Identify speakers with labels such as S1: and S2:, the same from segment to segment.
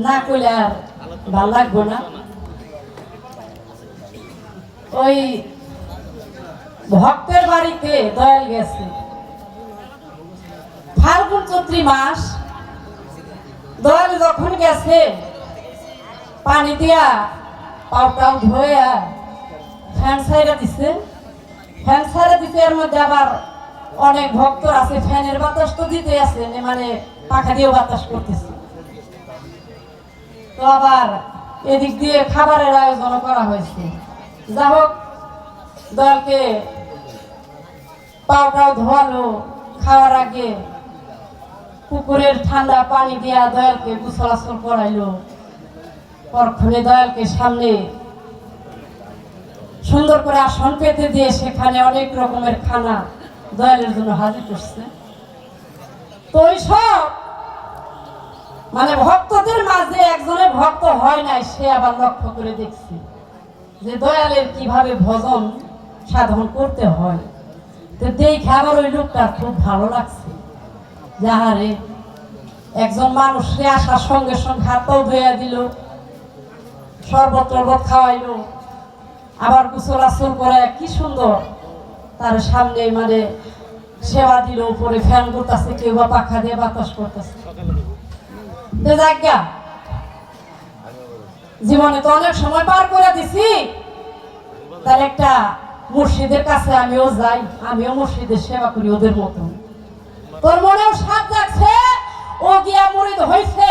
S1: না কইলে আর ভাল লাগবো না। ওই ভক্তের বাড়িতে দয়াল গেছে ফাল্গুন চৈত্রী মাস। দয়াল যখন গেছে পানি দিয়া পাউটাও ধোয়া ফ্যান ছাইরা দিছে। ফ্যান ছাইরা দিতে এর মধ্যে আবার অনেক ভক্ত আছে, ফ্যানের বাতাস তো দিতে আছে, মানে পাখা দিয়েও বাতাস করতেছে। তো আবার এদিক দিয়ে খাবারের আয়োজন করা হয়েছে। যা হোক দয়ালকে পাউটাও ধোয়ালো, খাওয়ার আগে পুকুরের ঠান্ডা পানি দিয়া দয়ালকে গোসল আসল করাইলো। পরক্ষণে দয়ালকে সামনে সুন্দর করে আসন পেতে দিয়ে সেখানে অনেক রকমের খানা দয়ালের জন্য হাজির করছে। তো ওই সব মানে ভক্তদের মাঝে একজনের ভক্ত হয় নাই, সে আবার লক্ষ্য করে দেখছে যে দয়ালের কিভাবে ভজন সাধন করতে হয়। তো দেখে আবার ওই লোকটা খুব ভালো লাগছে। যাহারে একজন মানুষকে আসার সঙ্গে সঙ্গে হাত পাও ধুইয়া দিল, শরবত টরবত খাওয়াইলো, আবার গোসল আসল করে কি সুন্দর তার সামনে মানে সেবা দিল। উপরে ফ্যান করতেছে, কেউ বা পাখা দিয়ে বাতাস করতেছে। জীবনে তো অনেক সময় পার করে দিছি, তার একটা মুর্শিদের কাছে আমিও যাই, আমিও মুর্শিদের সেবা করি ওদের মতো। তোর মনেও সাথ যাচ্ছে, ও গিয়া মুরিদ হইছে,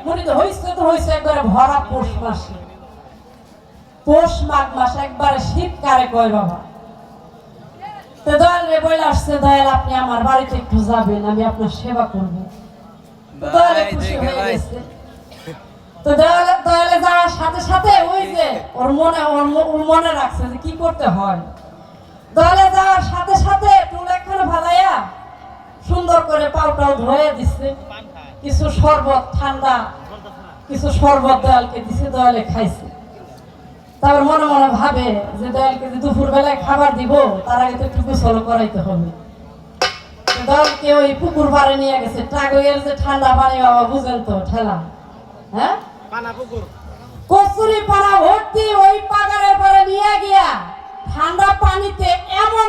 S1: মুরিদ হইছে তো হইছে একবারে ভরা পৌষ মাসে, পৌষ মাঘ মাস একবারে শীতকালে কয় বাবা। তো দয়াল রে বলে আসছে, দয়াল আপনি আমার বাড়িতে একটু যাবেন, আমি আপনার সেবা করবো। দয়ালে খুশি হয়ে গেছে। তো দয়ালে যাওয়ার সাথে সাথে ওই যে ওর মনে রাখছে যে কি করতে হয়। দয়ালে যাওয়ার সাথে সাথে টুল একখানে ভালাইয়া সুন্দর করে পাউটাও ধুয়ে দিচ্ছে, কিছু শরবত ঠান্ডা কিছু শরবত দয়ালকে দিছে, দয়ালে খাইছে। তারপর মনে মনে ভাবে যে দয়ালকে যে দুপুর বেলায় খাবার দিব তার আগে তো একটু গোসল করাইতে হবে। দয়ালকে ওই পুকুর পাড়ে নিয়ে গেছে, টাগইয়ের যে ঠান্ডা পানি বাবা বুঝেন তো ঠেলা, হ্যাঁ কচুরি পানা ভর্তি ওই পাগারের পরে নিয়ে গিয়া ঠান্ডা পানিতে এমন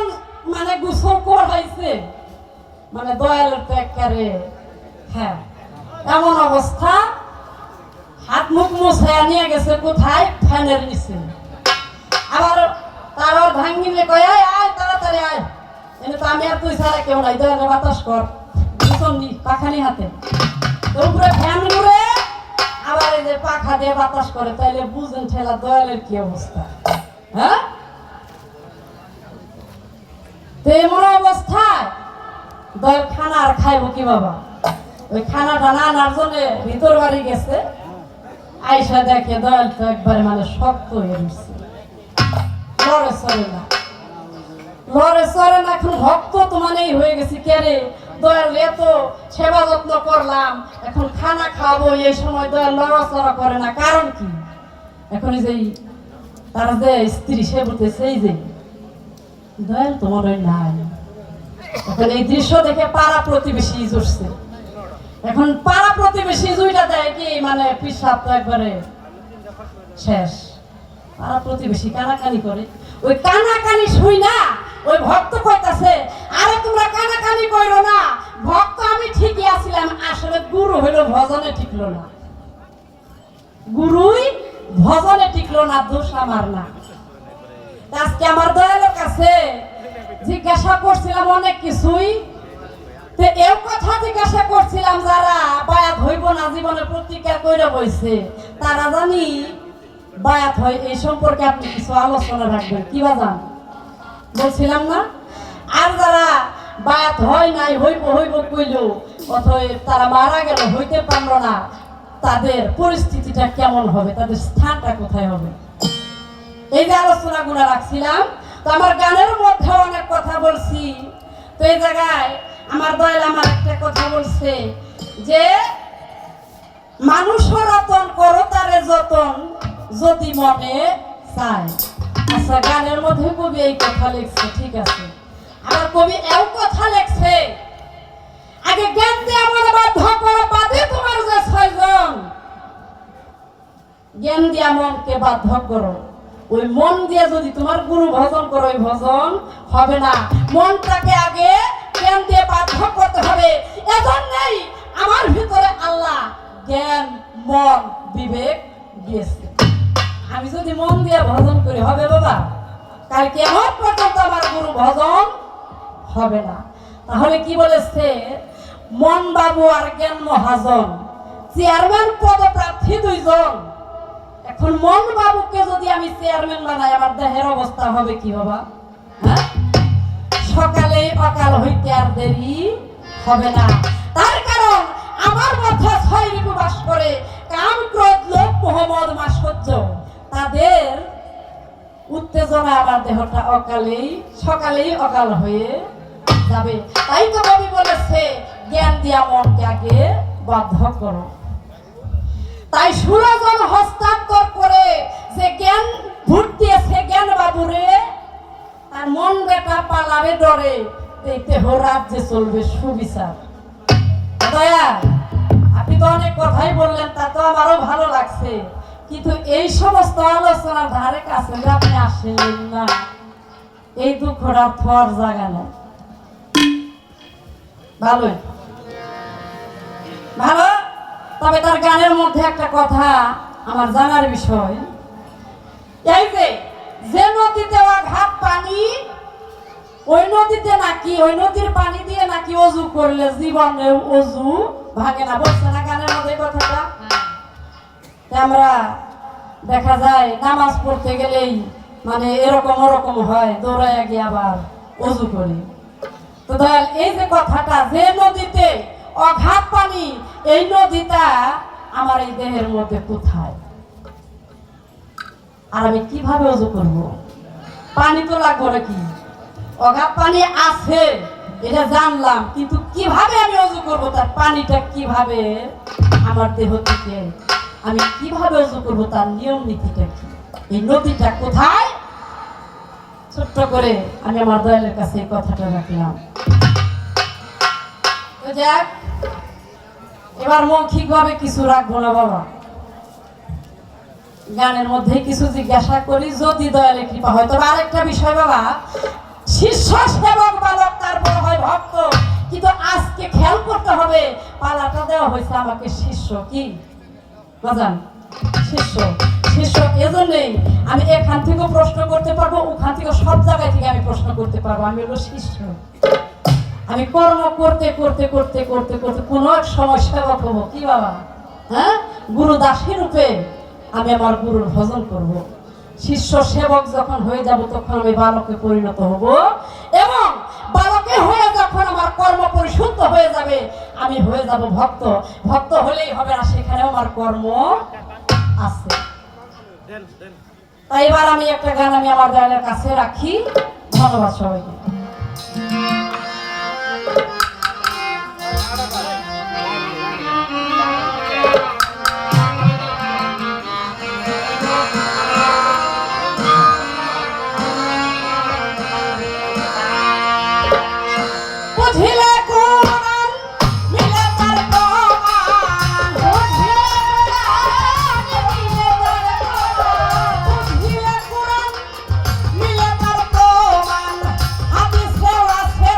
S1: মানে গোসল করাইছে, মানে দয়ালের তো একেবারে হ্যাঁ এমন অবস্থা। হাত মুখ মুছাইয়া নিয়ে গেছে কোথায়, ফ্যানের নিচে। আবার তারও ভাঙ্গিলে কয় আয় তাড়াতাড়ি আয়, এনে তো আমি আর তুই ছাড়া কেউ নাই, দয়ালে বাতাস কর, ভীষণ পাখানি হাতে। উপরে ফ্যান ঘুরে আবার এই যে পাখা দিয়ে বাতাস করে, তাইলে বুঝেন ঠেলা দয়ালের কি অবস্থা। হ্যাঁ তো এমন অবস্থায় দয়াল খানা আর খাইব কি বাবা। ওই খানাটা না আনার জন্য ভিতর বাড়ি গেছে, আইসা দেখে দয়াল তো একবারে মানে শক্ত হয়ে গেছে, লড়ে চলে না, লড়ে চলে না। এখন ভক্ত তো মানেই হয়ে গেছে, কে রে দয়াল এত সেবা যত্ন করলাম, এখন খানা খাবো, এই সময় দয়াল লড়াচড়া করে না, কারণ কি? এখন যে তার যে স্ত্রী সে বলতেছে এই যে দয়াল তোমার ওই নাই। এখন এই দৃশ্য দেখে পাড়া প্রতিবেশী জুটছে। এখন পাড়া প্রতিবেশী জুইটা দেয় কি মানে পিসাব তো একবারে শেষ। পাড়া প্রতিবেশী কানাকানি করে, ওই কানাকানি শুই না ওই ভক্ত কইতাছে আরে তোমরা কানাকানি কইরো না, ভক্ত আমি ঠিকই আছিলাম, আসলে গুরু হইল ভজনে টিকলো না, গুরুই ভজনে টিকলো না, দোষ আমার না। আজকে আমার দয়ালের কাছে জিজ্ঞাসা করছিলাম অনেক কিছুই, তো এও কথা জিজ্ঞাসা করছিলাম যারা বায়াত হইব না জীবনে প্রতিজ্ঞা কইরা বইছে তারা জানি বায়াত হয়, এই সম্পর্কে আপনি কিছু আলোচনা রাখবেন কি বাজান বলছিলাম না। আর যারা বায়াত হয় নাই হইব হইব কইল অথবা তারা মারা গেল হইতে পারলো না, তাদের পরিস্থিতিটা কেমন হবে, তাদের স্থানটা কোথায় হবে, এই যে আলোচনাগুলো রাখছিলাম। তো আমার গানের মধ্যে অনেক কথা বলছি, তো এই জায়গায় আমার দয়াল আমার একটা কথা বলছে যে মানুষ রতন করো তারে যতন যদি মনে চায়। আচ্ছা গানের মধ্যে কবি এই কথা লিখছে, ঠিক আছে। আবার কবি এও কথা লিখছে আগে জ্ঞান দিয়ে আমার বাধ্য করো বাদে তোমার যে ছয়জন জ্ঞান দিয়া মনকে বাধ্য করো। ওই মন দিয়ে যদি তোমার গুরু ভজন করো, ওই ভজন হবে না। মনটাকে আগে জ্ঞান দিয়ে বাধ্য করতে হবে। এজন্যই আমার ভিতরে আল্লাহ জ্ঞান, মন, বিবেক দিয়েছে। আমি যদি মন দিয়ে ভজন করি হবে বাবা, কাল কিয়ামত পর্যন্ত আমার গুরু ভজন হবে না। তাহলে কি বলেছে, মন বাবু আর জ্ঞান মহাজন, চেয়ারম্যান পদপ্রার্থী দুইজন। এখন মন বাবুকে যদি আমি চেয়ারম্যান বানাই, আমার দেহের অবস্থা হবে কি বাবা? হ্যাঁ, সকালে অকাল হইতে আর দেরি হবে না। তার কারণ আমার মধ্যে 6 ঋতু বাস করে, কাম, ক্রোধ, লোভ, মোহ, মদ, মাৎসর্য। তাদের উত্তেজনা আমার দেহটা সকালেই অকাল হয়ে যাবে। তাই তো কবি বলেছে, জ্ঞান দিয়া মনকে আগে বাধ্য করো। তাই সুরজন হস্তান্তর করে যে জ্ঞান ভোট দিয়েছে জ্ঞান বাবুরে, তার মন বেটা পালাবে ডরে, এই দেহ রাজ্যে চলবে সুবিচার। দয়া, আপনি তো অনেক কথাই বললেন, তা তো আমারও ভালো লাগছে, কিন্তু এই সমস্ত আলোচনার ধারে কাছে আপনি আসলেন না, এই দুঃখটা থর জায়গা না। ভালোই ভালো, তবে তার গানের মধ্যে একটা কথা আমার জানার বিষয়, এই যে নদীতে অঘাত পানি, ওই নদীতে নাকি, ওই নদীর পানি দিয়ে নাকি অজু করলে জীবনে অজু ভাঙে না। বলছে না গানের মধ্যে কথাটা? আমরা দেখা যায় নামাজ পড়তে গেলেই মানে এরকম ওরকম হয়, দৌড়াইয়া গিয়ে আবার অজু করি। তো দয়াল, এই যে কথাটা, যে নদীতে অঘাত পানি, এই নদীটা আমার এই দেহের মধ্যে কোথায়, আর আমি কিভাবে অজু করব? পানি তো লাগবে নাকি? অঘাত পানি আছে এটা জানলাম, কিন্তু কিভাবে আমি অজু করব, তার পানিটা কিভাবে আমার দেহ থেকে আমি কিভাবে অজু করব, তার নিয়ম নীতিটা কি, এই নদীটা কোথায়? ছোট্ট করে আমি আমার দয়ালের কাছে এই কথাটা রাখলাম। তো যাক, এবার মৌখিক ভাবে কিছু রাখবো না বাবা, গানের মধ্যে কিছু জিজ্ঞাসা করি, যদি দয়ালের কৃপা হয়। তবে আরেকটা বিষয় বাবা, শিষ্য সেবক বালক তারপর হয় ভক্ত, কিন্তু আজকে খেয়াল করতে হবে, পালাটা দেওয়া হয়েছে আমাকে শিষ্য। কি বাজান? শিষ্য। শিষ্য এজন্যই আমি এখান থেকেও প্রশ্ন করতে পারবো, ওখান থেকে সব জায়গায় থেকে আমি প্রশ্ন করতে পারবো। আমি হলো শিষ্য। আমি কর্ম করতে করতে করতে করতে করতে কোনো এক সময় সেবক হবো। কি বাবা? হ্যাঁ, গুরু দাসী রূপে আমি আমার গুরুর ভজন করব। শিষ্য সেবক যখন হয়ে যাব, তখন আমি বালকে পরিণত হব, এবং বালকে হয়ে যখন আমার কর্ম পরিশুদ্ধ হয়ে যাবে, আমি হয়ে যাব ভক্ত। ভক্ত হলেই হবে না, সেখানেও আমার কর্ম আছে। তাই এবার আমি একটা গান আমি আমার দয়ালের কাছে রাখি। ধন্যবাদ সবাইকে।
S2: হাদিসেও আছে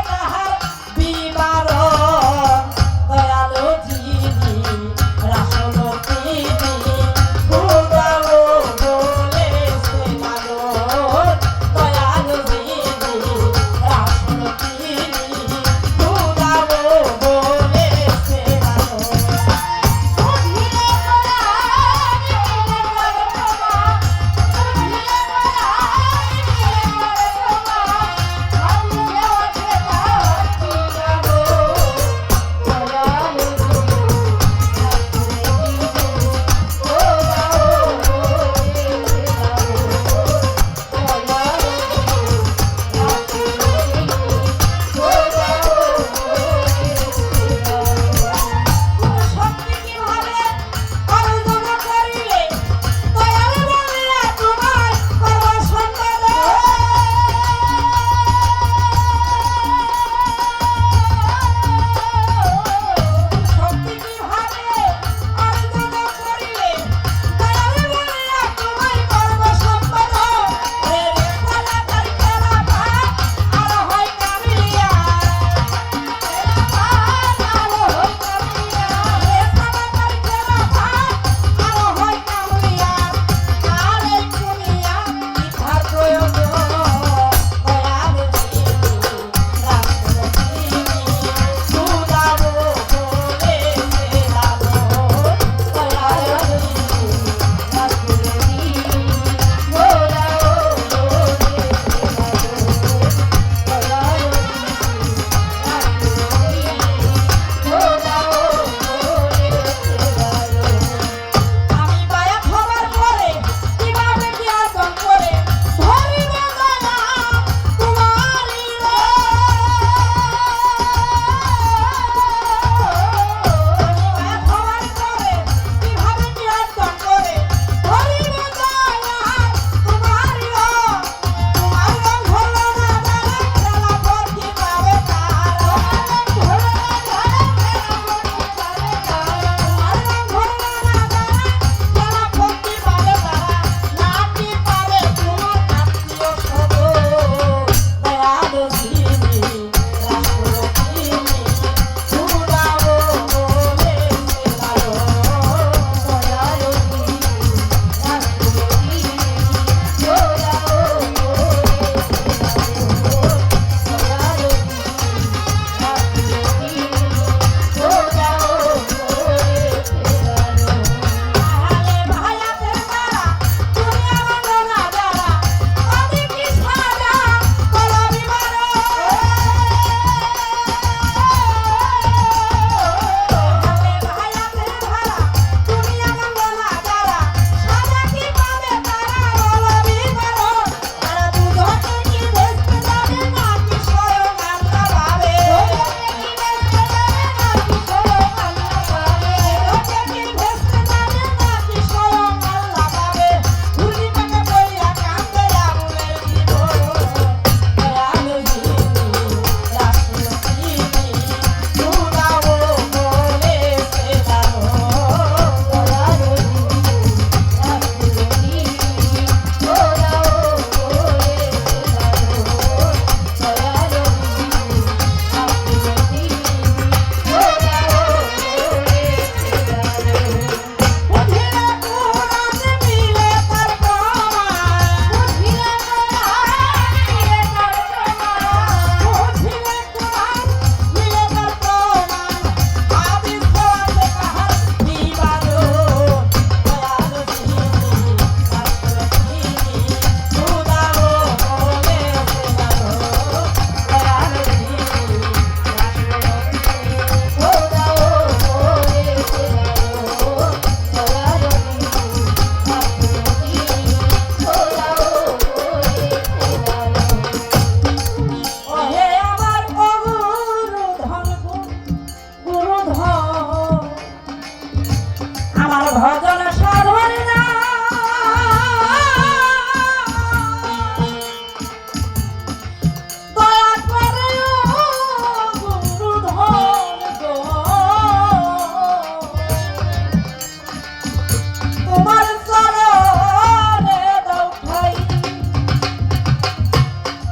S1: তোমার চরণে দাও ঠাই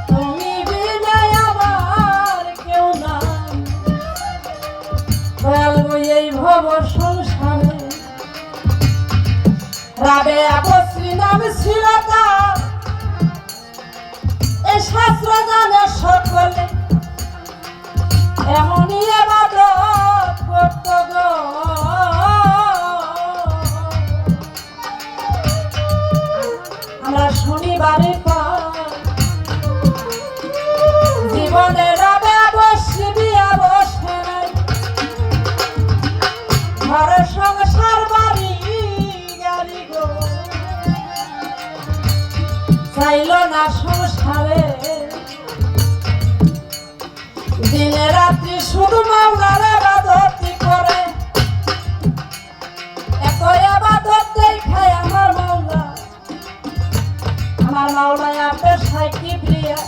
S1: তুমি বিনা আমার কেউ না দয়াল গো এই ভব সংসারে রাবেয়া বশ্রী নাম ছিল তার এই শাস্ত্র জানে সকলে এমনই ইবাদত করত গো আমরা শনিবারে জীবনে রাবেয়া বশ্রী দিয়া বসে নাই ঘর সংসার বাড়ি গাড়ি গো চাইল না সংসারে দিনে রাত্রি শুধু মাওলার ইবাদত করে এত ইবাদত দেখায় আমার মাওলা আপনার সাইকি প্রিয়া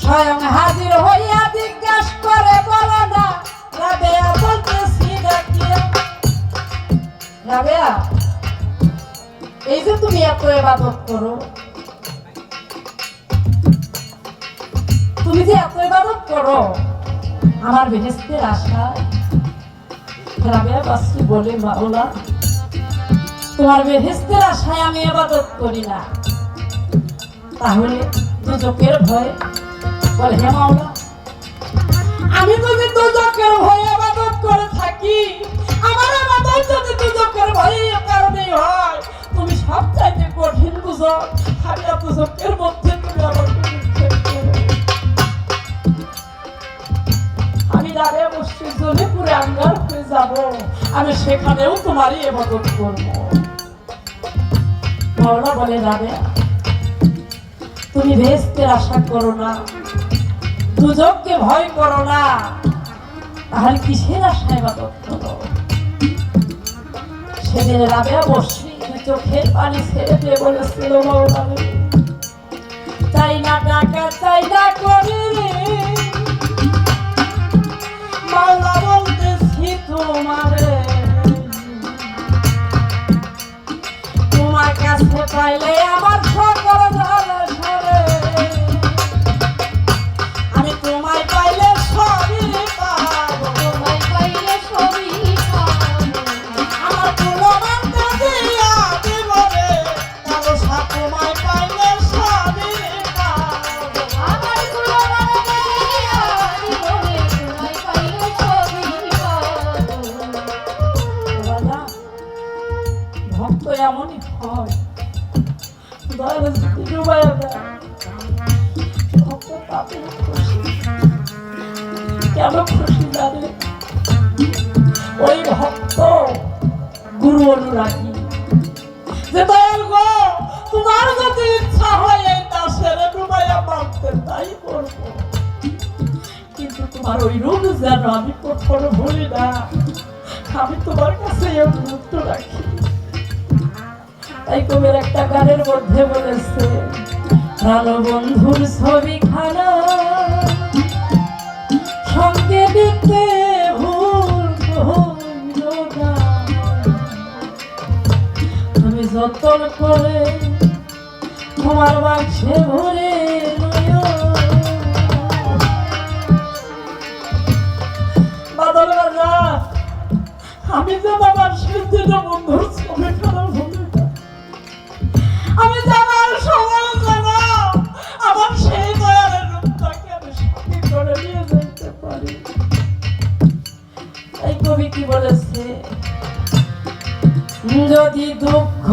S1: স্বয়ং হাজির হইয়া জিজ্ঞাস করে বলো না রাবেয়া বলতেছি ডাকিয়া রাবেয়া এই যে তুমি এত ইবাদত করো তুমি যে এত ইবাদত করো আমার বেহেশতের আশায় রাবেয়া বশ্রী বলে মাওলা তোমার বেহেশতের আশায় আমি ইবাদত করি না তাহলে দুজকের ভয় বলে হে মাওলা আমি যদি দুজকের ভয়ে ইবাদত করে থাকি আমার ইবাদত যদি দুজকের ভয়ের কারণে হয় তুমি সবচাইতে কঠিন দুজক আমি দুজকের মধ্যে তুমি আমাকে নিক্ষেপ করো আমি রাবেয়া বশ্রী জ্বলে পুরে আঙ্গার হয়ে যাব আমি সেখানেও তোমারই ইবাদত করব মাওলা বলে রাবেয়া তুমি বেহেশতের আশা করো না দুজককে ভয় করো না তাহলে কিসের আশা ইবাদত করো সেদিন রাবেয়া বশ্রী চোখের পানি ছেড়ে দিয়ে বলেছিল মাওলা চাই না টাকা চাই না করি মাওলা বলতেছি তোমারে তোমার কাছে পাইলে আমার সকল ঝরে ঝরে আমি তোমায় পাইলে সবই পাবো তোমায় পাইলে সবই পাবো আমার কুলমান দিয়া জীবনে কালো সাপ তোমায় পাইলে সবই পাবো আমার কুলমান দিয়া জীবনে তোমায় পাইলে সবই পাবো ভক্ত এমনই হয় কেন খুশি জানে ওই ভক্ত গুরু অনুরাগী যে দয়াল গো তোমার যদি ইচ্ছা হয় এই দাসের ডুবাইয়া মারতে তাই করবো কিন্তু তোমার ওই রূপ যেন আমি কখনো ভুলি না আমি তোমার কাছে অনুরোধ রাখি তাই কবির একটা গানের মধ্যে বলেছে ভালো বন্ধুর ছবি খানা সঙ্গে দিতে ভুল তুমি যতন করে তোমার বাক্সে ভরে বাদল রাজা আমি যে বাবার সিদ্ধিত বন্ধুর ছবি খানা ভুলে আমি জানার সময় জানা আমার সেই দয়ালের রূপটাকে আমি সাথে করে নিয়ে যেতে পারি তাই কবি কি বলেছে যদি দুঃখ